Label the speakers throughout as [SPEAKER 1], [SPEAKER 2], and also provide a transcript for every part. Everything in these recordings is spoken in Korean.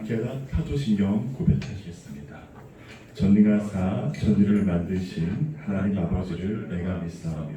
[SPEAKER 1] 함께 사도신경 고백하시겠습니다. 전능하사 전지를 만드신 하나님 아버지를 내가 믿사오며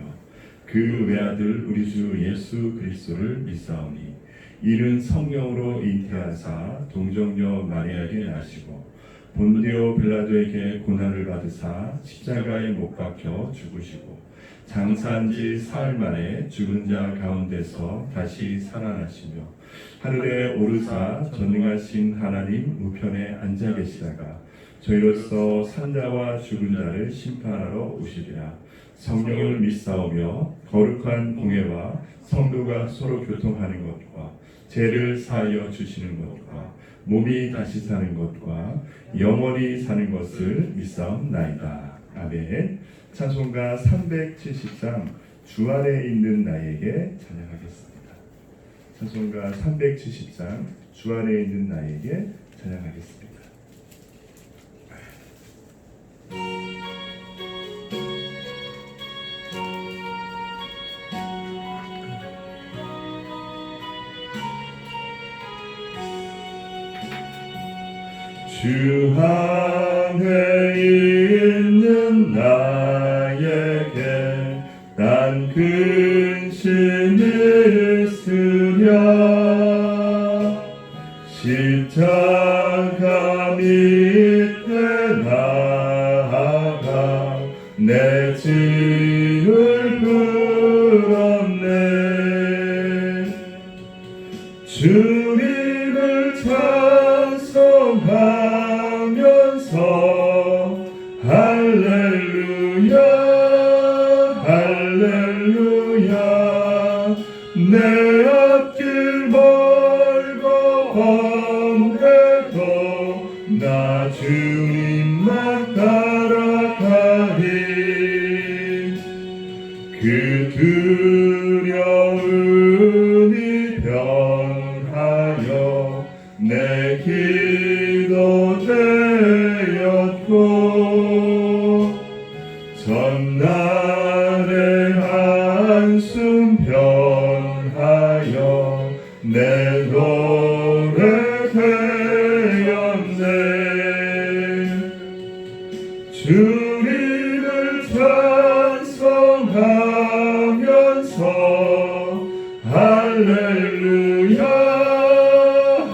[SPEAKER 1] 그 외아들 우리 주 예수 그리스도를 믿사오니 이는 성령으로 잉태하사 동정녀 마리아에게 나시고 본디오 빌라도에게 고난을 받으사 십자가에 못 박혀 죽으시고 장사한 지 사흘 만에 죽은 자 가운데서 다시 살아나시며 하늘에 오르사 전능하신 하나님 우편에 앉아 계시다가 저희로서 산자와 죽은 자를 심판하러 오시리라. 성령을 믿사오며 거룩한 공회와 성도가 서로 교통하는 것과 죄를 사하여 주시는 것과 몸이 다시 사는 것과 영원히 사는 것을 믿사옵나이다. 아멘. 찬송가 370장 주 안에 있는 나에게 찬양하겠습니다. 찬송가 370장 주 안에 있는 나에게 찬양하겠습니다. 주 안에 있는 나에게 난 근심이 있으랴. 십자가 밑에 나아가 내 짐을 풀었네. 주님을 찬송하면서 할렐루야 할렐루야. 내 앞길 멀고 험해도 나 주님만 따라가리. 그 두려움이 변하여 내 기도 되었고 전날의 한숨 변하여 내 노래 되었네. 주님을 찬송하면서 할렐루야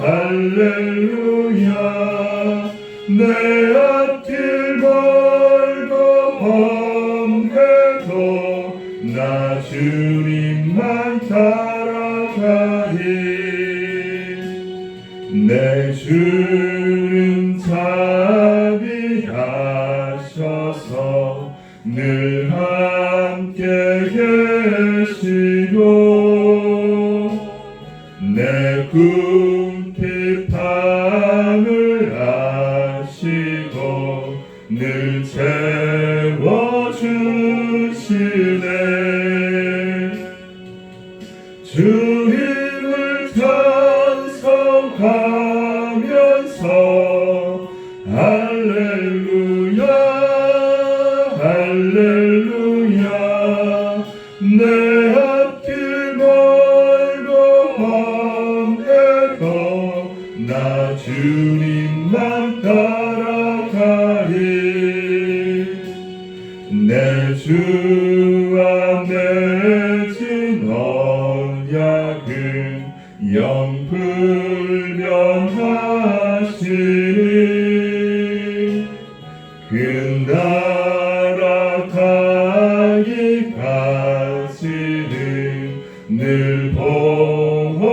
[SPEAKER 1] 할렐루야. 내 앞길 멀고 험해도 나 주님만 따라가리. 내 주는 자비하셔서 늘 함께 계시고 내 궁핍함을 아시고 늘 채워주시네. 주님을 찬송하면서 할렐루야 할렐루야. 내 앞길 멀고 험해도 나 주님만 따라가리. 내 주와 맺은 언약은 영불변하시니 그 나라 가기까지는 늘 보호하시네.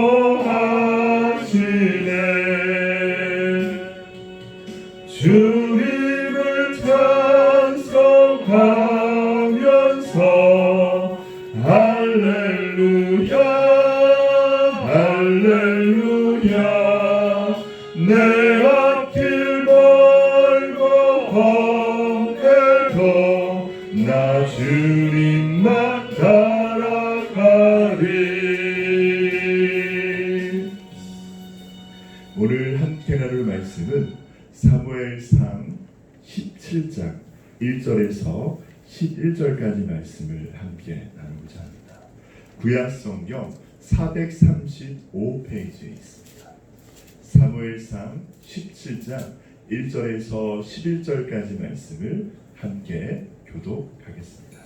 [SPEAKER 1] 주님을 찬송하면서 할렐루야 할렐루야. 내 앞길 멀고 험해도 나 주님만 따라가리. 오늘 함께 나눌 말씀은 사무엘상 17장 1절에서 11절까지 말씀을 함께 나누고자 합니다. 구약 성경 435페이지에 있습니다. 사무엘상 17장 1절에서 11절까지 말씀을 함께 교독하겠습니다.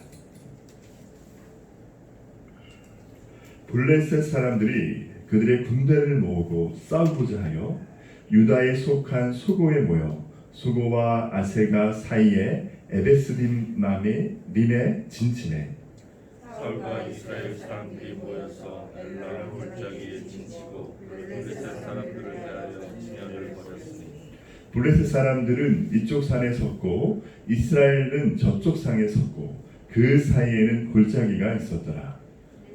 [SPEAKER 1] 블레셋 사람들이 그들의 군대를 모으고 싸우고자 하여 유다에 속한 소고에 모여 소고와 아세가 사이에 에베스딤맘에 진치네.
[SPEAKER 2] 사울과 이스라엘 사람들이 모여서 엘라 골짜기에 진치고 블레셋 사람들을 대하여 진영을 벌였으니
[SPEAKER 1] 블레셋 사람들은 이쪽 산에 섰고 이스라엘은 저쪽 산에 섰고 그 사이에는 골짜기가 있었더라.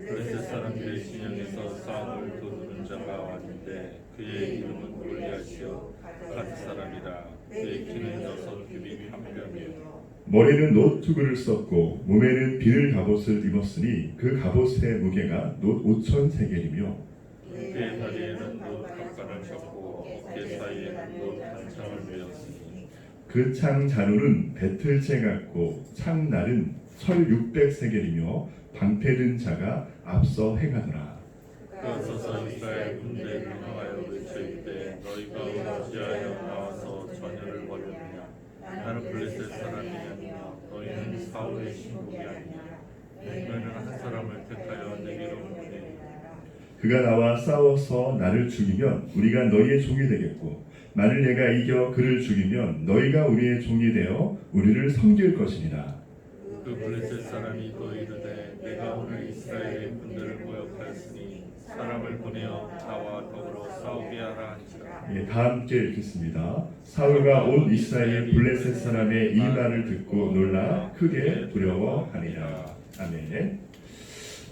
[SPEAKER 2] 블레셋 사람들의 진영에서 싸움을 도우는 자가 왔는데 그의 이름은 골리앗이요 갓 사람이라. 그의 키는 6규빗 한 뼘이요
[SPEAKER 1] 머리는 노트구를 썼고 몸에는 비늘 갑옷을 입었으니 그 갑옷의 무게가 놋 5천 세겔이며
[SPEAKER 2] 그의 다리에는 놋 갑간을 쳤고 어깨 사이에는 놋 한 창을 메었으니
[SPEAKER 1] 그 창 자루는 배틀채 같고 창날은 철 600세겔이며 방패든 자가 앞서 행하더라.
[SPEAKER 2] 그가 서서 이스라엘 군대를 향하여 외쳐이르되 너희가 어찌하여 나와서 전열을 벌이느냐. 나는 블레셋 사람이 아니며 너희는 사울의 신복이 아니냐. 너희는 한 사람을 택하여 내게로 보내리라.
[SPEAKER 1] 그가 나와 싸워서 나를 죽이면 우리가 너희의 종이 되겠고 만일 내가 이겨 그를 죽이면 너희가 우리의 종이 되어 우리를 섬길 것이니라.
[SPEAKER 2] 그 블레셋 사람이 또 이르되 내가 오늘 이스라엘의 군대를 모욕하였으니 사람을 보내어 나와 더불어 싸우게 하라 한지라.
[SPEAKER 1] 다 함께 읽겠습니다. 사울과 온 이스라엘이 블레셋 사람의 이 말을 듣고 놀라 크게 두려워하니라. 아멘.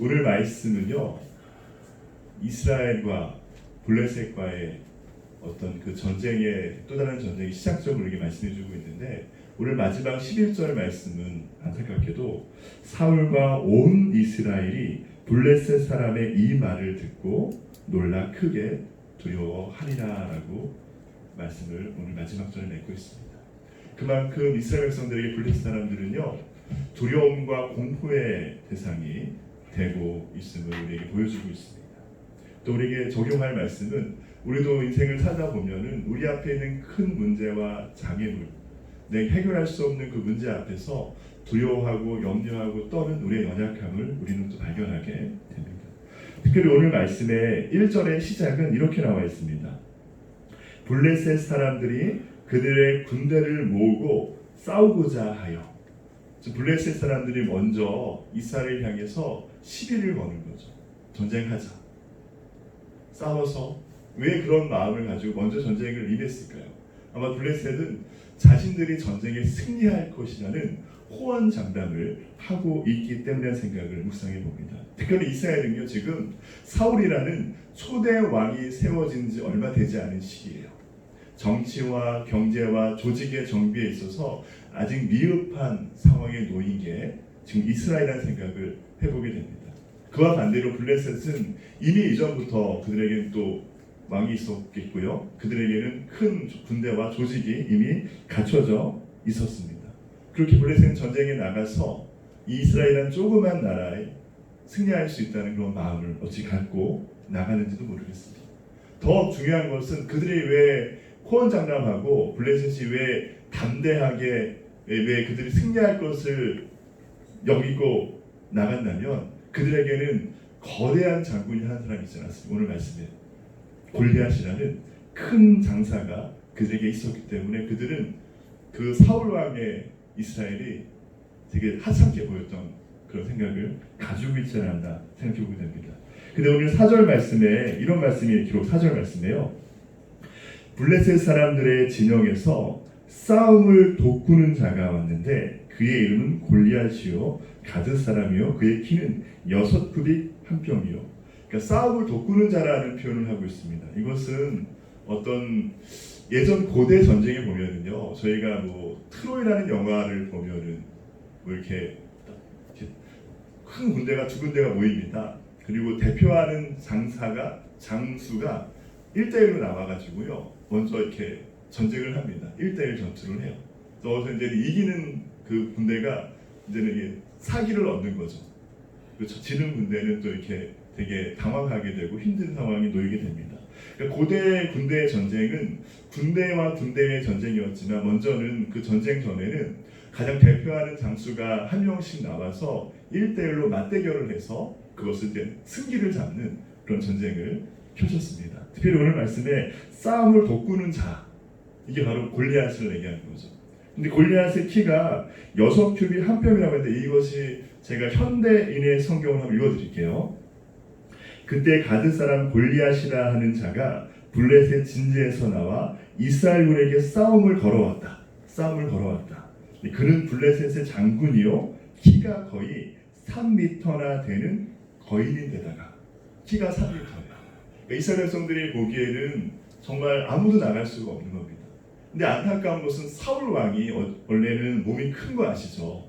[SPEAKER 1] 오늘 말씀은요, 이스라엘과 블레셋과의 어떤 그 전쟁의 또 다른 전쟁이 시작점을 이렇게 말씀해주고 있는데, 오늘 마지막 11절 말씀은 안타깝게도 사울과 온 이스라엘이 블레셋 사람의 이 말을 듣고 놀라 크게 두려워하리라라고 말씀을 오늘 마지막 절에 맺고 있습니다. 그만큼 이스라엘 백성들에게 블레셋 사람들은요, 두려움과 공포의 대상이 되고 있음을 우리에게 보여주고 있습니다. 또 우리에게 적용할 말씀은, 우리도 인생을 살다 보면은 우리 앞에 있는 큰 문제와 장애물, 내가 해결할 수 없는 그 문제 앞에서 두려워하고 염려하고 떠는 우리의 연약함을 우리는 또 발견하게 됩니다. 특별히 오늘 말씀의 1절의 시작은 이렇게 나와 있습니다. 블레셋 사람들이 그들의 군대를 모으고 싸우고자 하여. 블레셋 사람들이 먼저 이스라엘을 향해서 시비를 거는 거죠. 전쟁하자. 싸워서. 왜 그런 마음을 가지고 먼저 전쟁을 임했을까요? 아마 블레셋은 자신들이 전쟁에 승리할 것이라는 호언장담을 하고 있기 때문에 생각을 묵상해 봅니다. 특별히 이스라엘은요, 지금 사울이라는 초대 왕이 세워진 지 얼마 되지 않은 시기예요. 정치와 경제와 조직의 정비에 있어서 아직 미흡한 상황에 놓인 게 지금 이스라엘이라는 생각을 해보게 됩니다. 그와 반대로 블레셋은 이미 이전부터 그들에게는 또 왕이 있었겠고요. 그들에게는 큰 군대와 조직이 이미 갖춰져 있었습니다. 그렇게 블레셋은 전쟁에 나가서 이스라엘이라는 조그만 나라에 승리할 수 있다는 그런 마음을 어찌 갖고 나가는지도 모르겠습니다. 더 중요한 것은 그들이 왜 호언장담하고 블레셋이 왜 담대하게 왜 그들이 승리할 것을 여기고 나갔냐면, 그들에게는 거대한 장군이 한 사람이 있지 않았습니까? 오늘 말씀에 골리앗이라는 큰 장사가 그들에게 있었기 때문에 그들은 그 사울 왕의 이스라엘이 되게 하찮게 보였던 그런 생각을 가지고 있지 않았나 생각해 보게 됩니다. 근데 오늘 4절 말씀에 이런 말씀이 기록 4절 말씀에요. 블레셋 사람들의 진영에서 싸움을 돋구는 자가 왔는데 그의 이름은 골리앗이요 가드 사람이요 그의 키는 6규빗 한 뼘이요. 그러니까 싸움을 돋구는 자라는 표현을 하고 있습니다. 이것은 어떤 예전 고대 전쟁에 보면은요, 저희가 뭐 트로이라는 영화를 보면은 뭐 이렇게 큰 군대가 두 군대가 모입니다. 그리고 대표하는 장수가 1대1로 나와가지고요, 먼저 이렇게 전쟁을 합니다. 1대1 전투를 해요. 그래서 이제 이기는 그 군대가 이제는 이게 사기를 얻는 거죠. 그렇죠. 지는 군대는 또 이렇게 되게 당황하게 되고 힘든 상황이 놓이게 됩니다. 그러니까 고대 군대 전쟁은 군대와 군대의 전쟁이었지만 먼저는 그 전쟁 전에는 가장 대표하는 장수가 한 명씩 나와서 1대1로 맞대결을 해서 그것을 이제 승기를 잡는 그런 전쟁을 펼쳤습니다. 특별히 오늘 말씀에 싸움을 돋구는 자, 이게 바로 골리앗을 얘기하는 거죠. 근데 골리앗의 키가 6규빗 한 뼘이라고 했는데 이것이 제가 현대인의 성경을 한번 읽어드릴게요. 그때 가드 사람 골리앗이라 하는 자가 블레셋 진지에서 나와 이스라엘군에게 싸움을 걸어왔다. 그는 블레셋의 장군이요 키가 거의 3m나 되는 거인인데다가 키가 3m예요. 그러니까 이스라엘 백성들이 보기에는 정말 아무도 나갈 수가 없는 겁니다. 근데 안타까운 것은 사울 왕이 원래는 몸이 큰 거 아시죠?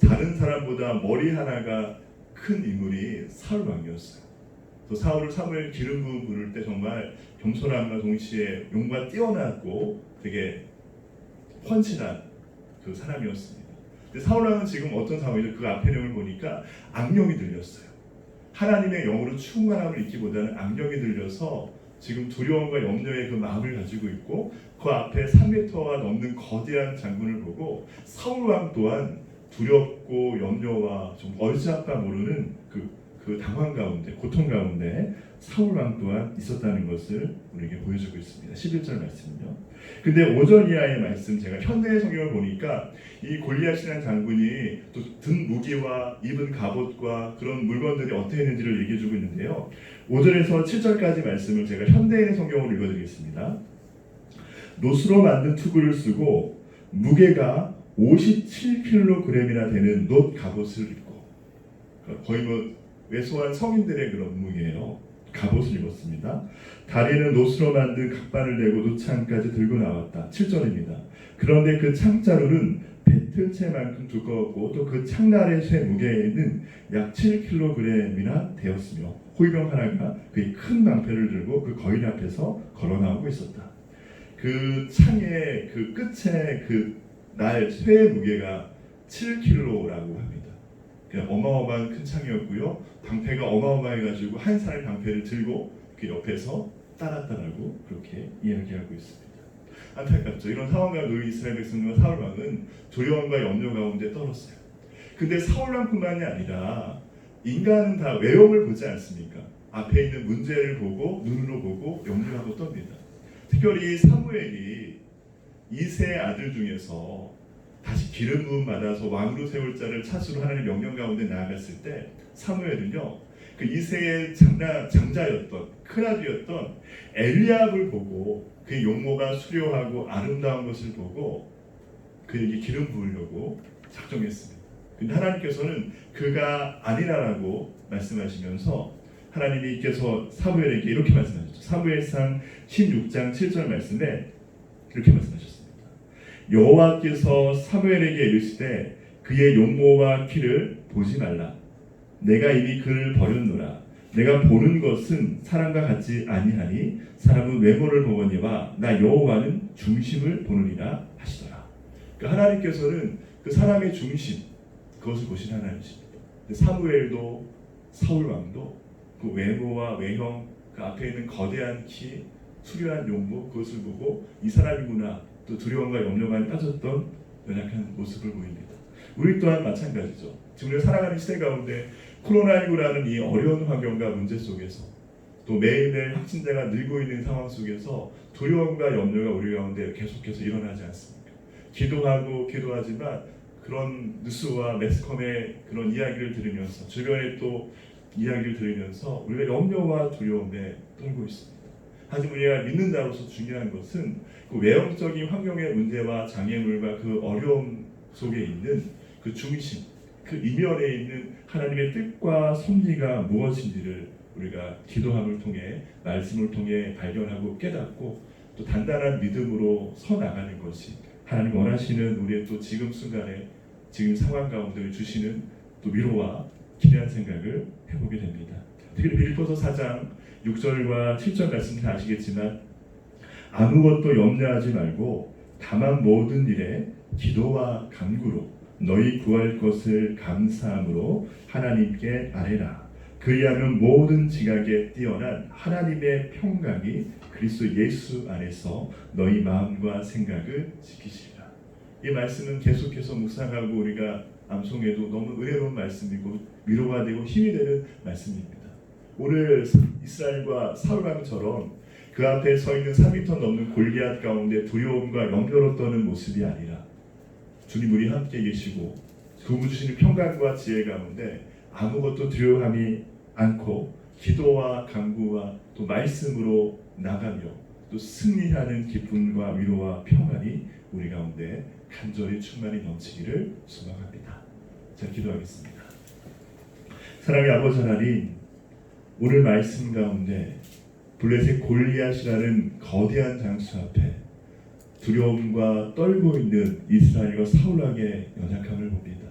[SPEAKER 1] 다른 사람보다 머리 하나가 큰 인물이 사울 왕이었어요. 또 사울을 사무엘 기름 부음 부를 때 정말 겸손함과 동시에 용과 뛰어났고 되게 헌신한 그 사람이었습니다. 근데 사울 왕은 지금 어떤 상황이죠? 그 앞에 내용을 보니까 악령이 들렸어요. 하나님의 영으로 충만함을 잊기보다는 악령이 들려서 지금 두려움과 염려의 그 마음을 가지고 있고 그 앞에 3m가 넘는 거대한 장군을 보고 사울 왕 또한 두렵고 염려와 좀 얼씨아까 모르는 그 당황 가운데 고통 가운데 사울 왕 또한 있었다는 것을 우리에게 보여주고 있습니다. 11절 말씀은요. 근데 5절 이하의 말씀 제가 현대의 성경을 보니까 이 골리앗이라는 장군이 또 든 무기와 입은 갑옷과 그런 물건들이 어떻게 했는지를 얘기해주고 있는데요. 5절에서 7절까지 말씀을 제가 현대의 성경으로 읽어드리겠습니다. 노스로 만든 투구를 쓰고 무게가 57kg이나 되는 놋 갑옷을 입고 거의 뭐 왜소한 성인들의 그런 무게예요. 갑옷을 입었습니다. 다리는 노스로 만든 각반을 대고 노창까지 들고 나왔다. 7절입니다. 그런데 그 창자루는 배틀채만큼 두꺼웠고 또 그 창날의 쇠 무게는 약 7kg이나 되었으며 호위병 하나가 그의 큰 방패를 들고 그 거인 앞에서 걸어 나오고 있었다. 그 창의 그 끝에 그 날 쇠의 무게가 7kg라고 합니다. 그냥 어마어마한 큰 창이었고요. 방패가 어마어마해가지고 한 사람의 방패를 들고 그 옆에서 따랐다라고 그렇게 이야기하고 있습니다. 안타깝죠. 이런 상황과 놓인 이스라엘 백성과 사울 왕은 두려움과 염려 가운데 떨었어요. 근데 사울 왕뿐만이 아니라 인간은 다 외형을 보지 않습니까? 앞에 있는 문제를 보고 눈으로 보고 염려하고 떱니다. 특별히 사무엘이 이세의 아들 중에서 다시 기름 부음 받아서 왕으로 세울 자를 찾으러 하나님의 명령 가운데 나아갔을 때 사무엘은요 그 이세의 장자였던 큰아들이었던 엘리압을 보고 그의 용모가 수려하고 아름다운 것을 보고 그에게 기름 부으려고 작정했습니다. 근데 하나님께서는 그가 아니라라고 말씀하시면서 하나님께서 사무엘에게 이렇게 말씀하셨죠. 사무엘상 16장 7절 말씀에 이렇게 말씀하셨습니다. 여호와께서 사무엘에게 이르시되 그의 용모와 키를 보지 말라. 내가 이미 그를 버렸노라. 내가 보는 것은 사람과 같지 아니하니 사람은 외모를 보거니와 나 여호와는 중심을 보느니라 하시더라. 그러니까 하나님께서는 그 사람의 중심 그것을 보신 하나님이십니다. 사무엘도 사울 왕도 그 외모와 외형 그 앞에 있는 거대한 키 수려한 용모 그것을 보고 이 사람이구나 또 두려움과 염려만 빠졌던 연약한 모습을 보입니다. 우리 또한 마찬가지죠. 지금 우리가 살아가는 시대 가운데 코로나19라는 이 어려운 환경과 문제 속에서 또 매일매일 확진자가 늘고 있는 상황 속에서 두려움과 염려가 우리 가운데 계속해서 일어나지 않습니까? 기도하지만 그런 뉴스와 매스컴의 그런 이야기를 들으면서 주변에 또 이야기를 들으면서 우리가 염려와 두려움에 떨고 있습니다. 하지만 우리가 믿는 자로서 중요한 것은 그 외형적인 환경의 문제와 장애물과 그 어려움 속에 있는 그 중심, 그 이면에 있는 하나님의 뜻과 섭리가 무엇인지를 우리가 기도함을 통해 말씀을 통해 발견하고 깨닫고 또 단단한 믿음으로 서 나가는 것이 하나님 원하시는 우리의 또 지금 순간에 지금 상황 가운데 주시는 또 위로와 기대한 생각을 해보게 됩니다. 특히 빌립보서 4장 6절과 7절 말씀 다 아시겠지만 아무것도 염려하지 말고 다만 모든 일에 기도와 간구로 너희 구할 것을 감사함으로 하나님께 아뢰라. 그리하면 모든 지각에 뛰어난 하나님의 평강이 그리스도 예수 안에서 너희 마음과 생각을 지키시리라. 이 말씀은 계속해서 묵상하고 우리가 암송해도 너무 은혜로운 말씀이고 위로가 되고 힘이 되는 말씀입니다. 오늘 이스라엘과 사울왕처럼 그 앞에 서 있는 3m 넘는 골리앗 가운데 두려움과 염려로 떠는 모습이 아니라 주님 우리 함께 계시고 그분 주시는 평강과 지혜 가운데 아무것도 두려워함이 않고 기도와 간구와 또 말씀으로 나가며 또 승리하는 기쁨과 위로와 평안이 우리 가운데 간절히 충만히 넘치기를 소망합니다. 자, 기도하겠습니다. 사랑의 아버지 하나님, 오늘 말씀 가운데 블레셋 골리앗이라는 거대한 장수 앞에 두려움과 떨고 있는 이스라엘과 사울왕의 연약함을 봅니다.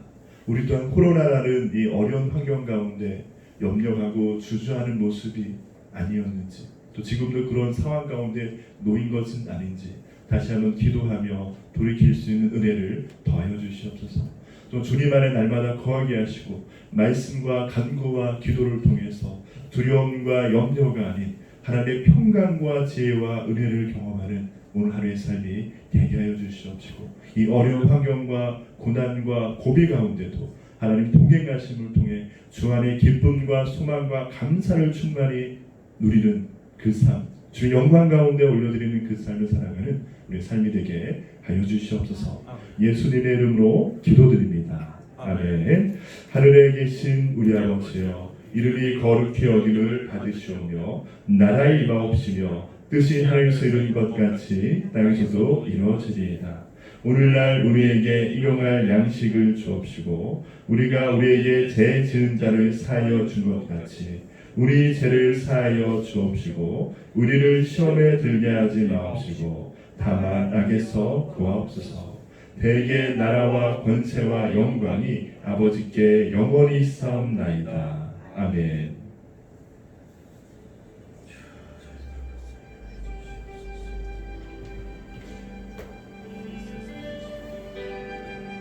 [SPEAKER 1] 우리 또한 코로나라는 이 어려운 환경 가운데 염려하고 주저하는 모습이 아니었는지, 또 지금도 그런 상황 가운데 놓인 것은 아닌지 다시 한번 기도하며 돌이킬 수 있는 은혜를 더하여 주시옵소서. 또 주님 안에 날마다 거하게 하시고 말씀과 간구와 기도를 통해서 두려움과 염려가 아닌 하나님의 평강과 지혜와 은혜를 경험하는 오늘 하루의 삶이 되게 하여 주시옵시고, 이 어려운 환경과 고난과 고비 가운데도 하나님 동행하심을 통해 주 안의 기쁨과 소망과 감사를 충만히 누리는 그 삶, 주 영광 가운데 올려드리는 그 삶을 살아가는 우리의 삶이 되게 하여 주시옵소서. 예수님의 이름으로 기도드립니다. 아멘. 하늘에 계신 우리 아버지여, 이름이 거룩히 여김을 받으시오며 나라의 임하옵시며 뜻이 하늘에서 이룬 것 같이 땅에서도 이루어지리이다. 오늘날 우리에게 일용할 양식을 주옵시고 우리가 우리에게 죄 지은 자를 사하여 준 것 같이 우리 죄를 사하여 주옵시고 우리를 시험에 들게 하지 마옵시고 다만 악에서 구하옵소서. 대개 나라와 권세와 영광이 아버지께 영원히 있사옵나이다. 아멘.